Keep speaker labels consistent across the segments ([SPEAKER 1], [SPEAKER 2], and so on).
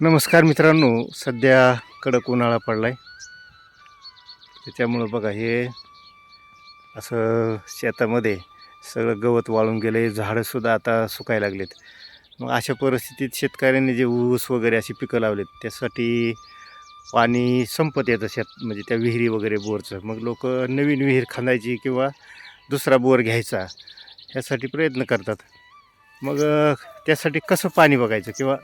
[SPEAKER 1] नमस्कार मित्रांनो, सध्या कडक उन्हाळा पडलाय. त्याच्यामुळं बघा हे असं शेतामध्ये सगळं गवत वाळून गेले, झाडंसुद्धा आता सुकायला लागलेत. मग अशा परिस्थितीत शेतकऱ्यांनी जे ऊस वगैरे अशी पिकं लावलेत त्यासाठी पाणी संपत येतं म्हणजे त्या विहिरी वगैरे बोरचं. मग लोक नवीन विहीर खणायची किंवा दुसरा बोर घ्यायचा ह्यासाठी प्रयत्न करतात. मग त्यासाठी कसं पाणी बघायचं किंवा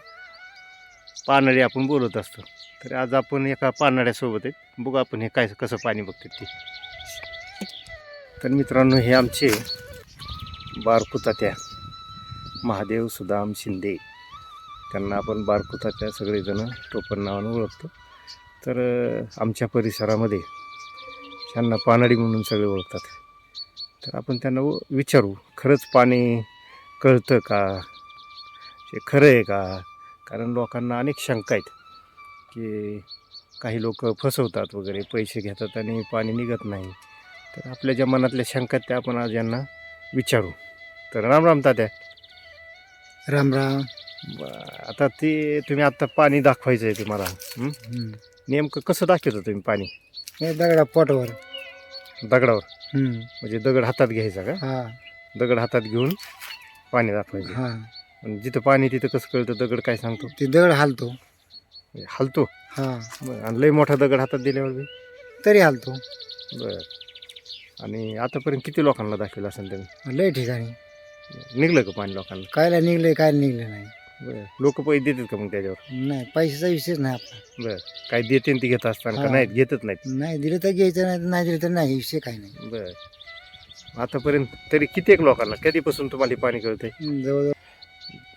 [SPEAKER 1] पानळी आपण बोलत असतो. तर आज आपण एका पानळ्यासोबत आहेत, बघू आपण हे काय कसं पाणी बघतात ते. तर मित्रांनो, हे आमचे बारकू तात्या महादेव सुदाम शिंदे, त्यांना आपण बारकू तात्या सगळेजण टोपण नावानं ओळखतो. तर आमच्या परिसरामध्ये त्यांना पानळी म्हणून सगळे ओळखतात. तर आपण त्यांना विचारू, खरंच पाणी कळतं का, हे खरं आहे का? कारण लोकांना अनेक शंका आहेत की काही लोक फसवतात वगैरे, पैसे घेतात आणि पाणी निघत नाही. तर आपल्या ज्या मनातल्या शंका आहेत त्या आपण आज यांना विचारू. तर राम राम तात्या.
[SPEAKER 2] राम राम.
[SPEAKER 1] आता ते तुम्ही आत्ता पाणी दाखवायचं आहे तुम्हाला, नेमकं कसं दाखवतं तुम्ही पाणी?
[SPEAKER 2] हे दगडा पोटावर.
[SPEAKER 1] दगडावर म्हणजे दगड हातात घ्यायचा का?
[SPEAKER 2] हा
[SPEAKER 1] दगड हातात घेऊन पाणी दाखवायचं.
[SPEAKER 2] हा.
[SPEAKER 1] आणि जिथं पाणी तिथं कसं कळतं? दगड काय सांगतो?
[SPEAKER 2] ते दगड हालतो.
[SPEAKER 1] म्हणजे हलतो.
[SPEAKER 2] हा.
[SPEAKER 1] आणि लय मोठा दगड हातात दिल्यावर बी
[SPEAKER 2] तरी हालतो.
[SPEAKER 1] बरं. आणि आतापर्यंत किती लोकांना दाखवलं असेल तुम्ही?
[SPEAKER 2] लय ठिकाणी.
[SPEAKER 1] निघलं का पाणी लोकांना?
[SPEAKER 2] कायला निघले काय निघले नाही.
[SPEAKER 1] बरं. लोक पैसे देतात का मग त्याच्यावर?
[SPEAKER 2] नाही, पैशाचा विषयच नाही आपला.
[SPEAKER 1] बरं. काय देते ती घेत असताना का
[SPEAKER 2] हा.
[SPEAKER 1] नाहीत? घेतच नाहीत.
[SPEAKER 2] नाही दिलं तर घ्यायचं, नाही नाही दिलं तर नाही, विषय काही नाही.
[SPEAKER 1] बरं. आतापर्यंत तरी कित्येक लोकांना कधीपासून तुम्हाला हे पाणी कळतंय?
[SPEAKER 2] जवळजवळ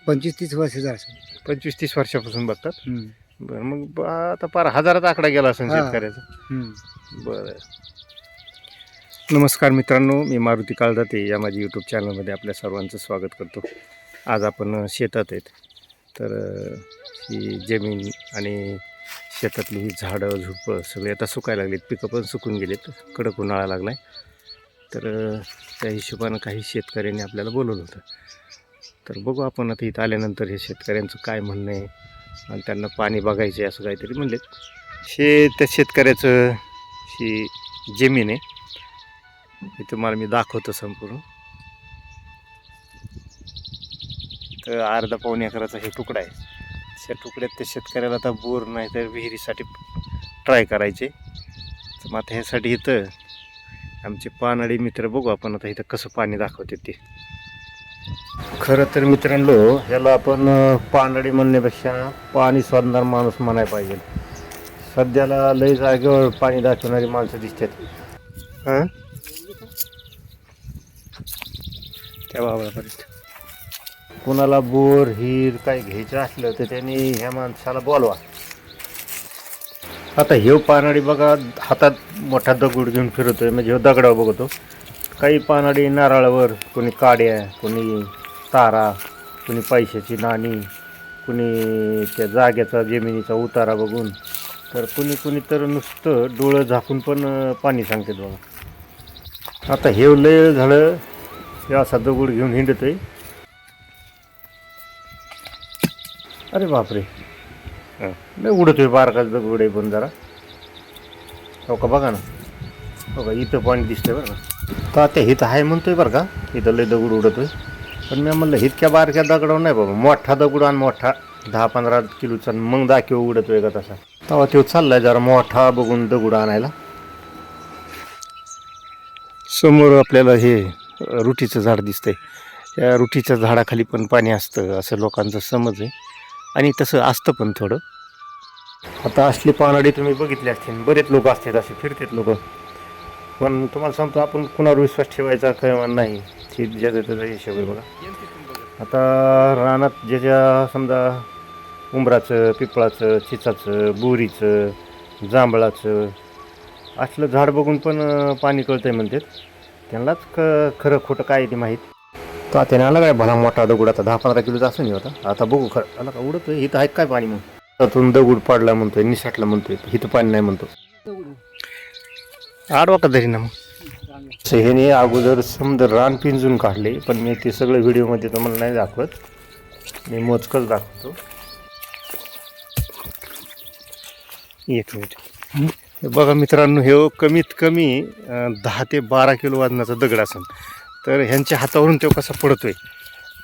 [SPEAKER 2] 25-30 वर्षाचं असेल.
[SPEAKER 1] 25-30 वर्षापासून बघतात. बरं. मग आता पार हजारात आकडा गेला असेल
[SPEAKER 2] हा.
[SPEAKER 1] शेतकऱ्याचा. बरं. नमस्कार मित्रांनो, मी मारुती काळदाते या माझ्या यूट्यूब चॅनलमध्ये आपल्या सर्वांचं स्वागत करतो. आज आपण शेतात आहेत. तर ही जमीन आणि शेतातली ही झाडं झुडपं सगळे आता सुकायला लागलीत, पिकं पण सुकून गेलेत, कडक उन्हाळा लागला आहे. तर त्या हिशोबानं काही शेतकऱ्यांनी आपल्याला बोलवलं होतं. तर बघू आपण आता इथं आल्यानंतर हे शेतकऱ्यांचं काय म्हणणं आहे आणि त्यांना पाणी बघायचं आहे असं काहीतरी म्हणलेत. त्या शेतकऱ्याचं ही जमीन आहे, हे तुम्हाला मी दाखवतो संपूर्ण. तर अर्धा पाऊण एकराचा हे तुकडा आहे. त्या तुकड्यात त्या शेतकऱ्याला आता बोर नाही तर विहिरीसाठी ट्राय करायचे. तर मग आता ह्यासाठी इथं आमचे पानळी मित्र, बघू आपण आता इथं कसं पाणी दाखवते ते. खरं तर मित्रांनो, ह्याला आपण पानळी म्हणण्यापेक्षा पाणी शोधणार माणूस म्हणायला पाहिजे. सध्याला लय जागेवर पाणी दाखवणारी माणसं दिसतात. हां, त्या बाबापर्यंत कोणाला बोर हिर काय घ्यायचं असलं तर त्यांनी ह्या माणसाला बोलवा. आता हे पानळी बघा, हातात मोठा दगड घेऊन फिरतोय, म्हणजे हे दगडावर बघतो. काही पानळी नारळावर, कोणी काड्या, कोणी तारा, कोणी पैशाची नाणी, कोणी त्या जागेचा जमिनीचा उतारा बघून, तर कुणी तर नुसतं डोळं झाकून पण पाणी सांगतात बघा. आता हे लय झालं, हे असा दगड घेऊन हिंडतोय. अरे बापरे, लय उडतोय, बारकाच दगड आहे पण जरा. हो का, बघा ना, हो का, इथं पाणी दिसतंय बरं का. तर आता इथं आहे म्हणतोय बरं का, इथं लय दगड उडतोय. पण मी म्हणलं इतक्या बारक्या दगडावर नाही बाबा, मोठा दगड आणि मोठा 10-15 किलोचा मग दाखव उडतोय का तसा. तेव्हा तो चाललाय जरा मोठा बघून दगड आणायला. समोर आपल्याला हे रुटीचं झाड दिसतंय. त्या रुटीच्या झाडाखाली पण पाणी असतं असं लोकांचा समज आहे, आणि तसं असतं पण थोडं. आता असली पानळी तुम्ही बघितली असतील, बरेच लोक असतात असे फिरतात लोक. पण तुम्हाला सांगतो, आपण कुणावर विश्वास ठेवायचा किंवा नाही, ते ज्याचा त्याचा हिशोब आहे बघा. आता रानात ज्याच्या समजा उंबराचं, पिपळाचं, चिचाचं, बोरीचं, जांभळाचं असलं झाड बघून पण पाणी कळतंय म्हणतात. त्यांनाच खरं खोटं काय ते माहीत. का त्याने आला काय भला मोठा दगड, आता 10-15 किलोचा असं नाही होता. आता बघू खरं आला का उडतोय. इथं आहे काय पाणी? मग त्यातून दगड पाडला म्हणतोय, निसटला म्हणतोय, इथं पाणी नाही म्हणतो. आडवा का तरी ना मग ह्याने अगोदर समजा रान पिंजून काढले, पण मी ते सगळं व्हिडिओमध्ये तुम्हाला नाही दाखवत, मी मोजकच दाखवतो. एक मिनिट. हे बघा मित्रांनो, हे कमीत कमी 10 ते 12 किलो वजनाचा दगड असेल. तर ह्यांच्या हातावरून तो कसा पडतोय,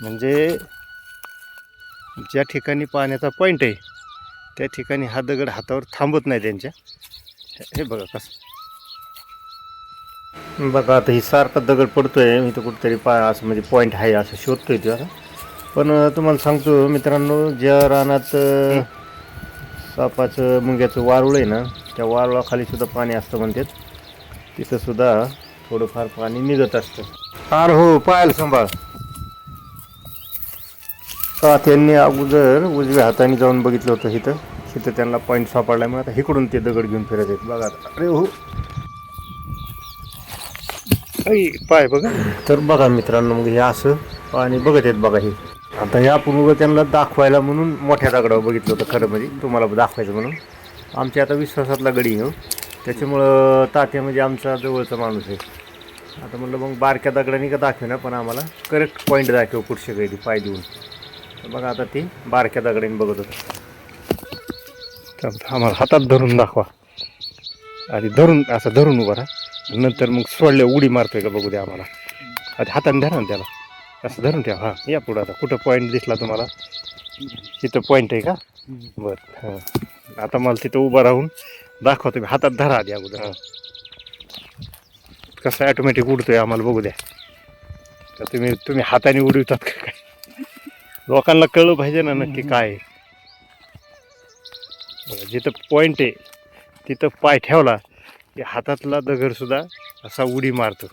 [SPEAKER 1] म्हणजे ज्या ठिकाणी पाण्याचा पॉईंट आहे त्या ठिकाणी हा दगड हातावर थांबत नाही त्यांच्या. हे बघा कसं. बघा आता ही सारखा दगड पडतोय, मी तर कुठेतरी असं म्हणजे पॉईंट आहे असं शोधतोय ते आता. पण तुम्हाला सांगतो मित्रांनो, ज्या रानात सापाचं मुंग्याचं वारुळ आहे ना, त्या वारुळाखाली सुद्धा पाणी असतं म्हणतात. तिथं सुद्धा थोडंफार पाणी निघत असतं. फार हो, पाहायला सांभाळ. का त्यांनी अगोदर उजव्या हाताने जाऊन बघितलं होतं इथं त्यांना पॉईंट सापडल्यामुळे आता इकडून ते दगड घेऊन फिरत आहेत. बघा अरे हो, पाय बघा. तर बघा मित्रांनो, मग हे असं पाणी बघत आहेत बघा. हे आता हे आपण उभं त्यांना दाखवायला म्हणून मोठ्या दगडावर बघितलं होतं, खरं म्हणजे तुम्हाला दाखवायचं म्हणून. आमच्या आता विश्वासातला गडी हो, त्याच्यामुळं तात्या म्हणजे आमचा जवळचा माणूस आहे. आता म्हटलं मग बारक्या दगडाने का दाखवे, पण आम्हाला करेक्ट पॉईंट दाखव कुठच्या गडी पाय देऊन. तर बघा आता ते बारक्या दगडाने बघत होतं. आम्हाला हातात धरून दाखवा, आधी धरून असं धरून उभा राहा, नंतर मग सोडल्या उडी मारतोय का बघू द्या आम्हाला. आधी हाताने धरा ना त्याला, असं धरून ठेवा. हां, या पुढं. आता कुठं पॉईंट दिसला तुम्हाला? तिथं पॉईंट आहे का? बरं. हां, आता मला तिथं उभं राहून दाखवा तुम्ही. हातात धरा आधी अगोदर. हां, कसं ॲटोमॅटिक उडतोय आम्हाला बघू द्या. तर तुम्ही हाताने उडवितात का काय? लोकांना कळलं पाहिजे ना नक्की काय आहे. जिथं पॉईंट आहे तिथं पाय ठेवला की हातातला दगडसुद्धा असा उडी मारतो.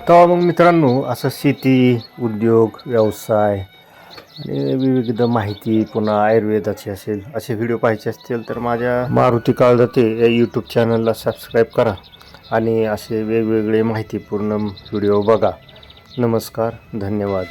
[SPEAKER 1] तर मग मित्रांनो, असं शेती, उद्योग, व्यवसाय आणि विविध माहिती, पुन्हा आयुर्वेदाची असेल, असे व्हिडिओ पाहायचे असतील तर माझ्या मारुती काळजाते या यूट्यूब चॅनलला सबस्क्राईब करा आणि असे वेगवेगळे माहितीपूर्ण व्हिडिओ बघा. नमस्कार, धन्यवाद.